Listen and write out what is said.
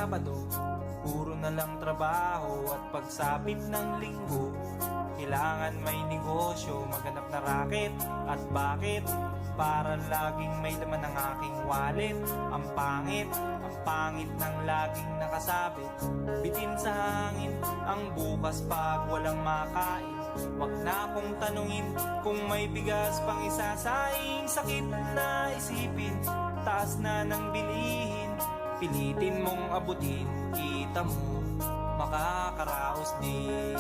Sabado, puro na lang trabaho at pagsapit ng linggo, kailangan may negosyo, maghanap na raket. At bakit? Para laging may laman ng aking wallet. Ang pangit ng laging nakasabit. Bitin sa hangin ang bukas pag walang makain. Wag na akong tanungin kung may bigas pang isasaing. Sakit na isipin, taas na ng bilihin. Pilitin mong abutin, kita mo makakaraos din.